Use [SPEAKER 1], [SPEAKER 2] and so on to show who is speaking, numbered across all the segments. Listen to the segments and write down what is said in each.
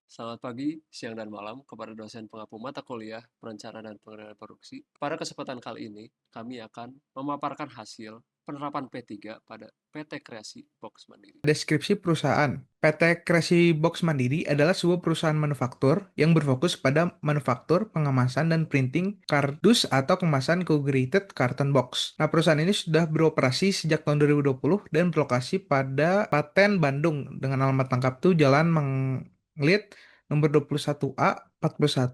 [SPEAKER 1] Selamat pagi, siang, dan malam kepada dosen pengampu mata kuliah Perencanaan dan Pengendalian Produksi. Pada kesempatan kali ini, kami akan memaparkan hasil penerapan P3 pada PT Kreasi Box Mandiri.
[SPEAKER 2] Deskripsi perusahaan. PT Kreasi Box Mandiri adalah sebuah perusahaan manufaktur yang berfokus pada manufaktur, pengemasan, dan printing kardus atau kemasan corrugated carton box. Nah, perusahaan ini sudah beroperasi sejak tahun 2020 dan berlokasi pada Paten, Bandung dengan alamat lengkap tuh Jalan Manglit nomor 21A 41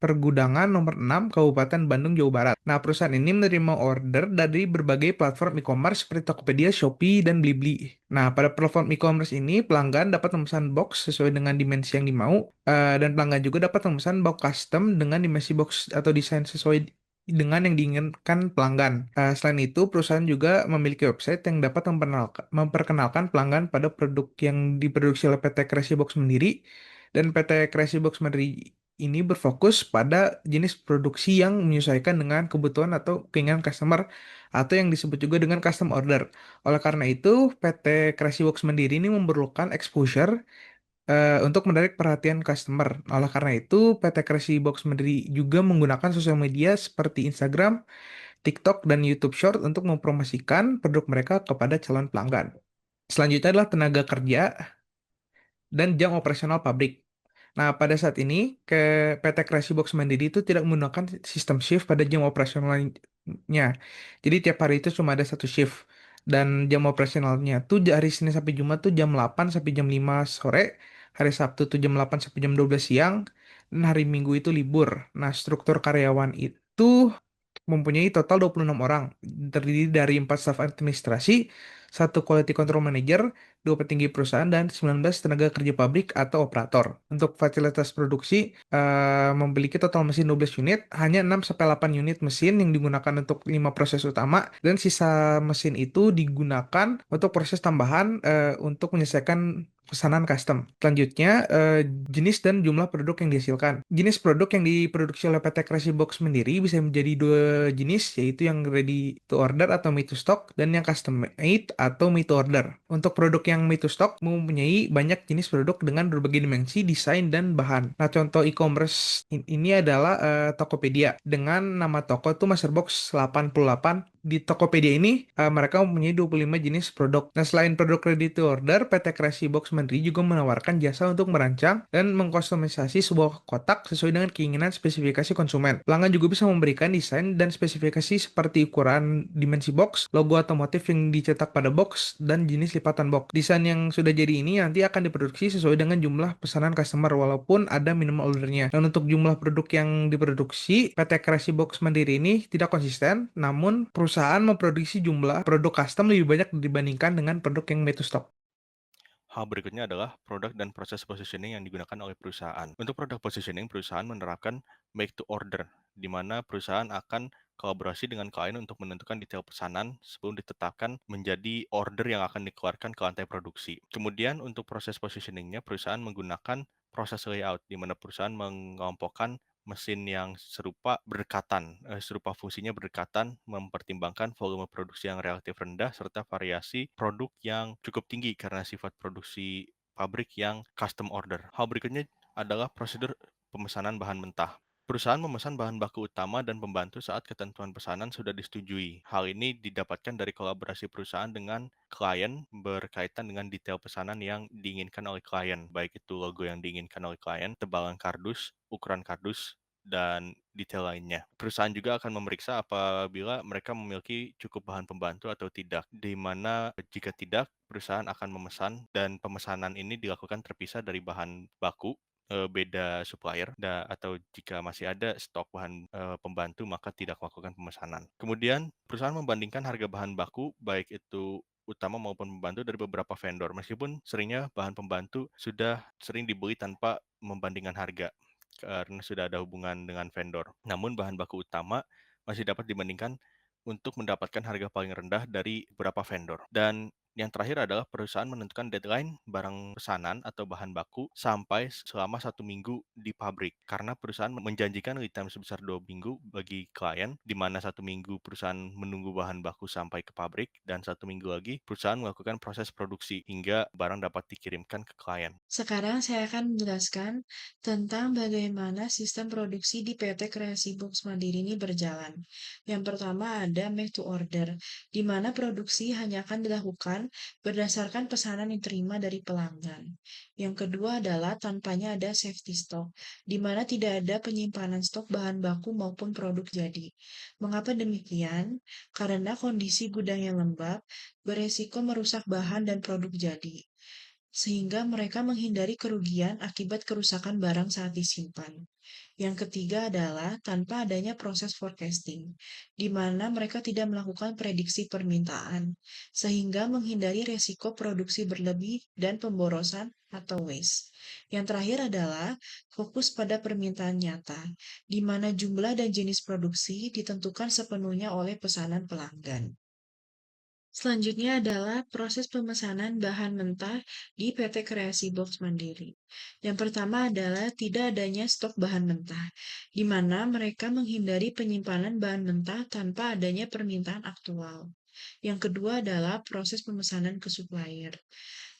[SPEAKER 2] Pergudangan nomor 6 Kabupaten Bandung, Jawa Barat. Nah, perusahaan ini menerima order dari berbagai platform e-commerce seperti Tokopedia, Shopee, dan Blibli. Nah, pada platform e-commerce ini, pelanggan dapat memesan box sesuai dengan dimensi yang dimau, dan pelanggan juga dapat memesan box custom dengan dimensi box atau desain sesuai dengan yang diinginkan pelanggan. Selain itu, perusahaan juga memiliki website yang dapat memperkenalkan pelanggan pada produk yang diproduksi oleh PT Creasi Box Mandiri. Dan PT Creasi Box Mandiri ini berfokus pada jenis produksi yang menyesuaikan dengan kebutuhan atau keinginan customer atau yang disebut juga dengan custom order. Oleh karena itu, PT Creasi Box Mandiri ini memerlukan exposure untuk menarik perhatian customer. Oleh karena itu, PT Creasi Box Mandiri juga menggunakan sosial media seperti Instagram, TikTok, dan YouTube Short untuk mempromosikan produk mereka kepada calon pelanggan. Selanjutnya adalah tenaga kerja dan jam operasional pabrik. Nah, pada saat ini, PT Kreasi Box Mandiri itu tidak menggunakan sistem shift pada jam operasionalnya. Jadi, tiap hari itu cuma ada satu shift. Dan jam operasionalnya tuh hari Senin sampai Jumat tuh jam 8 sampai jam 5 sore. Hari Sabtu tuh jam 8 sampai jam 12 siang. Dan hari Minggu itu libur. Nah, struktur karyawan itu mempunyai total 26 orang, terdiri dari 4 staf administrasi, satu quality control manager, dua petinggi perusahaan, dan 19 tenaga kerja pabrik atau operator. Untuk fasilitas produksi, memiliki total mesin 12 unit, hanya 6-8 unit mesin yang digunakan untuk 5 proses utama, dan sisa mesin itu digunakan untuk proses tambahan untuk menyelesaikan pesanan custom. Selanjutnya, jenis dan jumlah produk yang dihasilkan. Jenis produk yang diproduksi oleh PT Creasi Box sendiri bisa menjadi dua jenis, yaitu yang ready to order atau made to stock, dan yang custom made atau made to order. Untuk produk yang made to stock mempunyai banyak jenis produk dengan berbagai dimensi, desain, dan bahan. Nah, contoh e-commerce ini adalah Tokopedia dengan nama toko itu Masterbox 88. Di Tokopedia ini mereka mempunyai 25 jenis produk. Nah, selain produk ready to order, PT Creasi Box Mandiri juga menawarkan jasa untuk merancang dan mengkustomisasi sebuah kotak sesuai dengan keinginan spesifikasi konsumen. Pelanggan juga bisa memberikan desain dan spesifikasi seperti ukuran dimensi box, logo otomotif yang dicetak pada box, dan jenis lipatan box. Desain yang sudah jadi ini nanti akan diproduksi sesuai dengan jumlah pesanan customer walaupun ada minimum ordernya. Dan untuk jumlah produk yang diproduksi, PT Creasi Box Mandiri ini tidak konsisten, namun perusahaan memproduksi jumlah produk custom lebih banyak dibandingkan dengan produk yang made to stock.
[SPEAKER 3] Hal berikutnya adalah produk dan proses positioning yang digunakan oleh perusahaan. Untuk produk positioning, perusahaan menerapkan make to order, di mana perusahaan akan kolaborasi dengan klien untuk menentukan detail pesanan sebelum ditetapkan menjadi order yang akan dikeluarkan ke lantai produksi. Kemudian untuk proses positioningnya, perusahaan menggunakan proses layout, di mana perusahaan mengelompokkan mesin yang serupa fungsinya berdekatan, mempertimbangkan volume produksi yang relatif rendah serta variasi produk yang cukup tinggi karena sifat produksi pabrik yang custom order. Hal berikutnya adalah prosedur pemesanan bahan mentah. Perusahaan memesan bahan baku utama dan pembantu saat ketentuan pesanan sudah disetujui. Hal ini didapatkan dari kolaborasi perusahaan dengan klien berkaitan dengan detail pesanan yang diinginkan oleh klien, baik itu logo yang diinginkan oleh klien, tebalan kardus, ukuran kardus, dan detail lainnya. Perusahaan juga akan memeriksa apabila mereka memiliki cukup bahan pembantu atau tidak, di mana jika tidak, perusahaan akan memesan dan pemesanan ini dilakukan terpisah dari bahan baku beda supplier atau jika masih ada stok bahan pembantu maka tidak melakukan pemesanan. Kemudian perusahaan membandingkan harga bahan baku baik itu utama maupun pembantu dari beberapa vendor meskipun seringnya bahan pembantu sudah sering dibeli tanpa membandingkan harga karena sudah ada hubungan dengan vendor. Namun bahan baku utama masih dapat dibandingkan untuk mendapatkan harga paling rendah dari beberapa vendor. Dan Yang terakhir adalah perusahaan menentukan deadline barang pesanan atau bahan baku sampai selama 1 minggu di pabrik. Karena perusahaan menjanjikan lead time sebesar 2 minggu bagi klien, di mana 1 minggu perusahaan menunggu bahan baku sampai ke pabrik, dan 1 minggu lagi perusahaan melakukan proses produksi hingga barang dapat dikirimkan ke klien.
[SPEAKER 4] Sekarang saya akan menjelaskan tentang bagaimana sistem produksi di PT Kreasi Box Mandiri ini berjalan. Yang pertama ada make to order, di mana produksi hanya akan dilakukan berdasarkan pesanan yang diterima dari pelanggan. Yang kedua adalah tanpanya ada safety stock, di mana tidak ada penyimpanan stok bahan baku maupun produk jadi. Mengapa demikian? Karena kondisi gudang yang lembab beresiko merusak bahan dan produk jadi, sehingga mereka menghindari kerugian akibat kerusakan barang saat disimpan. Yang ketiga adalah tanpa adanya proses forecasting, di mana mereka tidak melakukan prediksi permintaan, sehingga menghindari resiko produksi berlebih dan pemborosan atau waste. Yang terakhir adalah fokus pada permintaan nyata, di mana jumlah dan jenis produksi ditentukan sepenuhnya oleh pesanan pelanggan. Selanjutnya adalah proses pemesanan bahan mentah di PT Kreasi Box Mandiri. Yang pertama adalah tidak adanya stok bahan mentah, di mana mereka menghindari penyimpanan bahan mentah tanpa adanya permintaan aktual. Yang kedua adalah proses pemesanan ke supplier.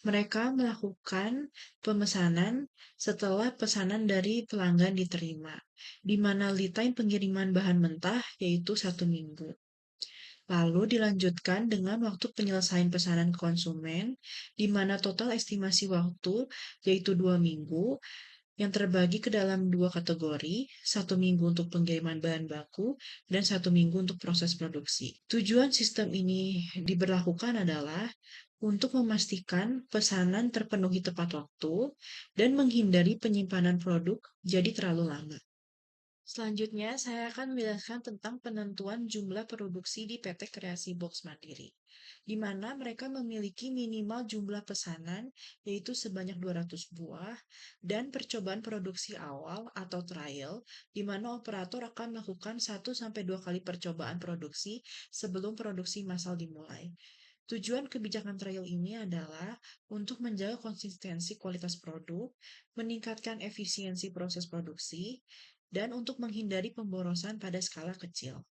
[SPEAKER 4] Mereka melakukan pemesanan setelah pesanan dari pelanggan diterima, di mana lead time pengiriman bahan mentah yaitu 1 minggu. Lalu dilanjutkan dengan waktu penyelesaian pesanan ke konsumen, di mana total estimasi waktu yaitu 2 minggu, yang terbagi ke dalam 2 kategori, 1 minggu untuk pengiriman bahan baku, dan 1 minggu untuk proses produksi. Tujuan sistem ini diberlakukan adalah untuk memastikan pesanan terpenuhi tepat waktu dan menghindari penyimpanan produk jadi terlalu lama. Selanjutnya, saya akan menjelaskan tentang penentuan jumlah produksi di PT Kreasi Box Mandiri, di mana mereka memiliki minimal jumlah pesanan, yaitu sebanyak 200 buah, dan percobaan produksi awal atau trial, di mana operator akan melakukan 1-2 kali percobaan produksi sebelum produksi massal dimulai. Tujuan kebijakan trial ini adalah untuk menjaga konsistensi kualitas produk, meningkatkan efisiensi proses produksi, dan untuk menghindari pemborosan pada skala kecil.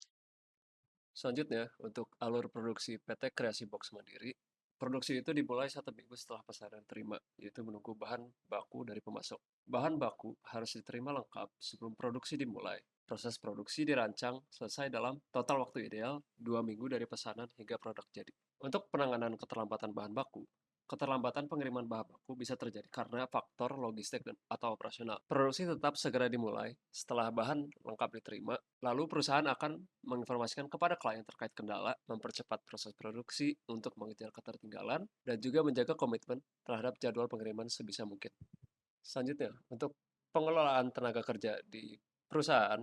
[SPEAKER 1] Selanjutnya, untuk alur produksi PT Kreasi Box Mandiri, produksi itu dimulai 1 minggu setelah pesanan terima, yaitu menunggu bahan baku dari pemasok. Bahan baku harus diterima lengkap sebelum produksi dimulai. Proses produksi dirancang selesai dalam total waktu ideal 2 minggu dari pesanan hingga produk jadi. Untuk penanganan keterlambatan bahan baku, keterlambatan pengiriman bahan baku bisa terjadi karena faktor logistik atau operasional. Produksi tetap segera dimulai setelah bahan lengkap diterima, lalu perusahaan akan menginformasikan kepada klien terkait kendala, mempercepat proses produksi untuk mengejar ketertinggalan, dan juga menjaga komitmen terhadap jadwal pengiriman sebisa mungkin. Selanjutnya, untuk pengelolaan tenaga kerja di perusahaan,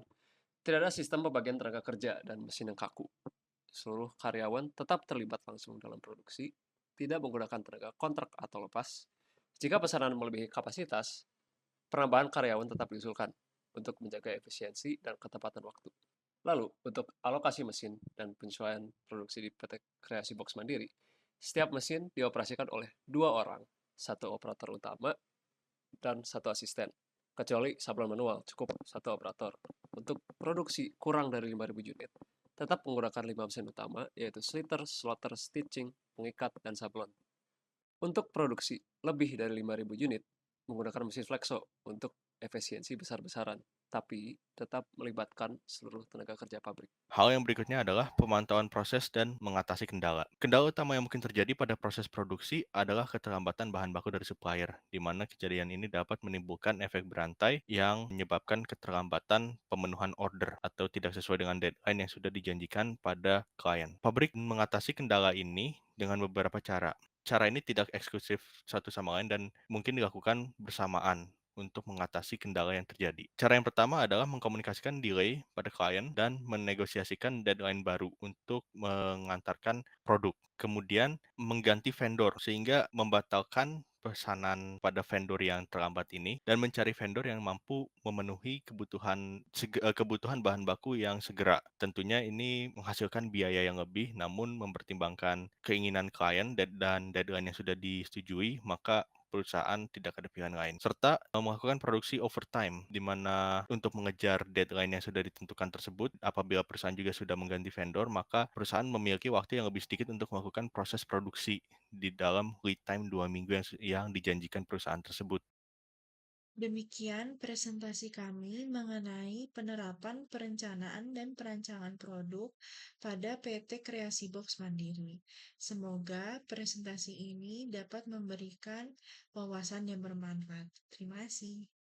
[SPEAKER 1] tidak ada sistem pembagian tenaga kerja dan mesin yang kaku. Seluruh karyawan tetap terlibat langsung dalam produksi, tidak menggunakan tenaga kontrak atau lepas. Jika pesanan melebihi kapasitas, penambahan karyawan tetap diusulkan untuk menjaga efisiensi dan ketepatan waktu. Lalu, untuk alokasi mesin dan penyesuaian produksi di PT Kreasi Box Mandiri, setiap mesin dioperasikan oleh 2 orang, 1 operator utama dan 1 asisten. Kecuali sablon manual, cukup 1 operator. Untuk produksi kurang dari 5.000 unit, tetap menggunakan 5 mesin utama, yaitu sliter, slotter, stitching, pengikat, dan sablon. Untuk produksi lebih dari 5.000 unit, menggunakan mesin flexo untuk efisiensi besar-besaran, tapi tetap melibatkan seluruh tenaga kerja pabrik.
[SPEAKER 3] Hal yang berikutnya adalah pemantauan proses dan mengatasi kendala. Kendala utama yang mungkin terjadi pada proses produksi adalah keterlambatan bahan baku dari supplier, di mana kejadian ini dapat menimbulkan efek berantai yang menyebabkan keterlambatan pemenuhan order atau tidak sesuai dengan deadline yang sudah dijanjikan pada klien. Pabrik mengatasi kendala ini dengan beberapa cara. Cara ini tidak eksklusif satu sama lain dan mungkin dilakukan bersamaan untuk mengatasi kendala yang terjadi. Cara yang pertama adalah mengkomunikasikan delay pada klien dan menegosiasikan deadline baru untuk mengantarkan produk. Kemudian mengganti vendor sehingga membatalkan pesanan pada vendor yang terlambat ini dan mencari vendor yang mampu memenuhi kebutuhan bahan baku yang segera. Tentunya ini menghasilkan biaya yang lebih, namun mempertimbangkan keinginan klien dan deadline yang sudah disetujui, maka perusahaan tidak ada pilihan lain. Serta melakukan produksi overtime, di mana untuk mengejar deadline yang sudah ditentukan tersebut, apabila perusahaan juga sudah mengganti vendor, maka perusahaan memiliki waktu yang lebih sedikit untuk melakukan proses produksi di dalam lead time 2 minggu yang dijanjikan perusahaan tersebut.
[SPEAKER 4] Demikian presentasi kami mengenai penerapan perencanaan dan perancangan produk pada PT Kreasi Box Mandiri. Semoga presentasi ini dapat memberikan wawasan yang bermanfaat. Terima kasih.